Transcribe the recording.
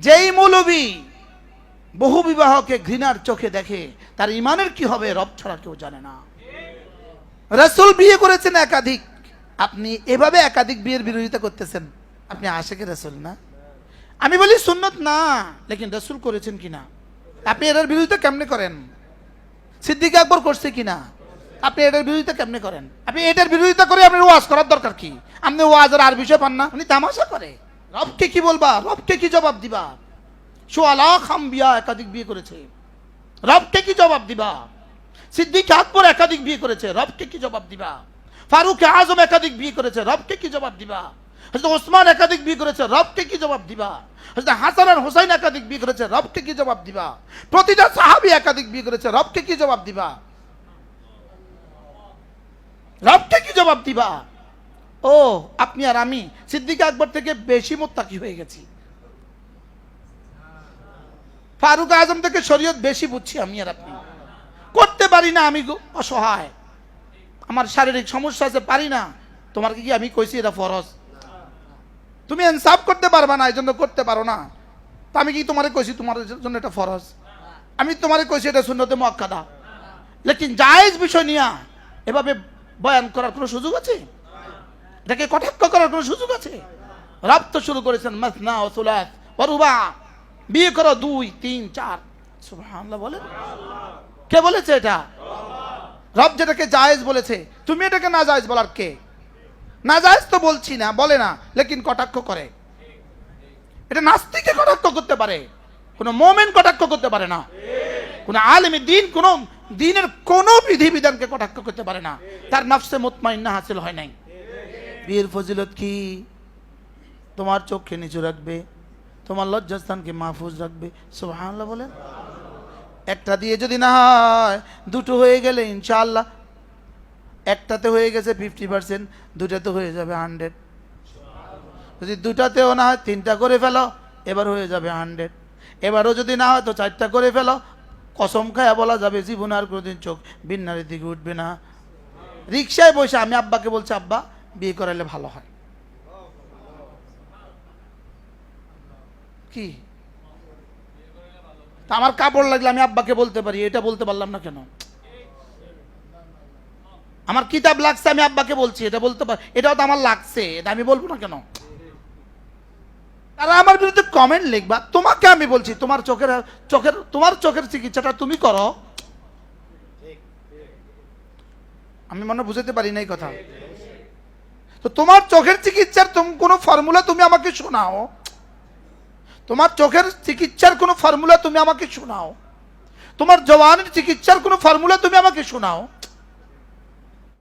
যেই মৌলবী বহু বিবাহকে ঘৃণার চোখে দেখে তার ইমানের কি হবে রব ছাড়া কেউ জানে না। রাসূল বিয়ে করেছেন একাধিক, আপনি এভাবে একাধিক বিয়ের বিরোধিতা করতেছেন, আপনি আশিকে রাসূল না? আমি বলি সুন্নত না, লেকিন রাসূল করেছেন কিনা, আপনি এটার বিরোধিতা কেমনে করেন? সিদ্দিক আকবর করছে কিনা, আপনি এটার বিরোধিতা কেমনে করেন? আপনি এটার বিরোধিতা করে আপনার ওয়াজ করার দরকার কি? আপনি ওয়াজের আর বিষয় পান না, উনি তামাশা করে। রবকে কি বলবা, রবকে কি জবাব দিবা? সোয়ালাখ আম্বিয়া একাধিক বিয়ে করেছে, রবকে কি জবাব দিবা? সিদ্দিক আকবর একাধিক বিয়ে করেছে, রবকে কি জবাব দিবা? ফারুক আজম একাধিক বিয়ে করেছে, রবকে কি জবাব দিবা? হযরত ওসমান একাধিক বিয়ে করেছে, রবকে কি জবাব দিবা? হযরত হাসান আর হুসাইন একাধিক বিয়ে করেছে, রবকে কি জবাব দিবা? প্রতিটা সাহাবী একাধিক বিয়ে করেছে, রবকে কি জবাব দিবা? রবকে কি জবাব দিবা? ও আপনি আর আমি সিদ্দিক আকবর থেকে বেশি মুত্তাকি হয়ে গেছি, ফারুক আজম থেকে শরীয়ত বেশি বুঝছি আমি আর আপনি। করতে পারি না, আমি অসহায়, আমার শারীরিক সমস্যা আছে, পারি না। তোমার কি আমি কইছি এটা ফরজ? তুমি ইনসাফ করতে পারবা না, এই জন্য করতে পারো না। তা আমি কি তোমারে কইছি তোমার জন্য এটা ফরজ? আমি তোমারে কইছি এটা সুন্নতে মুআক্কাদা। লেকিন জায়েজ বিষয় নিয়া এভাবে বয়ান করার কোনো সুযোগ আছে? এটাকে কটাক্ষ করার কোনো সুযোগ আছে? রব তো শুরু করেছেন মাসনা ও সুলাস ওয়া রুবা, বিয়ে করো 2, 3, 4। সুবহানাল্লাহ বলেন। কে বলেছে এটা? রব যেটাকে জায়েজ বলেছে, তুমি এটাকে না জায়েজ বলার কে? না জায়েজ তো বলছি না, বলে না, লেকিন কটাক্ষ করে। এটা নাস্তিকে কটাক্ষ করতে পারে, কোন মুমিন কটাক্ষ করতে পারে না। কোন আলেমে দ্বীন কোন দ্বীনের কোন বিধিবিধানকে কটাক্ষ করতে পারে না, তার নফসে মুতমাইন্না হাসিল হয় নাই। বিয়ের ফজিলত কি? তোমার চোখকে নিচু রাখবে, তোমার লজ্জাস্থানকে মাহফুজ রাখবে। সুবহানাল্লাহ বলেন। একটা দিয়ে যদি না হয়, দুটো হয়ে গেলে ইনশাআল্লাহ, একটাতে হয়ে গেছে 50%, দুটাতে হয়ে যাবে 100। যদি দুটাতেও না হয় 3টা করে ফেলো, এবার হয়ে যাবে 100। এবারও যদি না হয় তো 4টা করে ফেলো, কসম খায়া বলা যাবে জীবন আর কোনোদিন চোখ বিন্নারের দিকে উঠবে না। রিক্সায় বসে আমি আব্বাকে বলছি, আব্বা বিয়ে করাইলে ভালো হয়। কি তা আমার কাপড় লাগলে আমি আব্বাকে বলতে পারি, এটা বলতে পারলাম না কেন? আমার কিতাব লাগছে, আমি আব্বাকে বলছি, এটা বলতে পারি, এটাও তো আমার লাগছে, এটা আমি বলবো না কেন? তারা আমার বিরুদ্ধে কমেন্ট লিখবা, তোমাকে আমি বলছি তোমার চোখের চিকিৎসাটা তুমি করো। আমি মনে বুঝাতে পারি না এই কথা। তো তোমার চোখের চিকিৎসার কোনো ফর্মুলা তুমি আমাকে শোনাও, তোমার চোখের চিকিৎসার কোনো ফর্মুলা তুমি আমাকে শোনাও, তোমার জওয়ানের চিকিৎসার কোনো ফর্মুলা তুমি আমাকে শোনাও।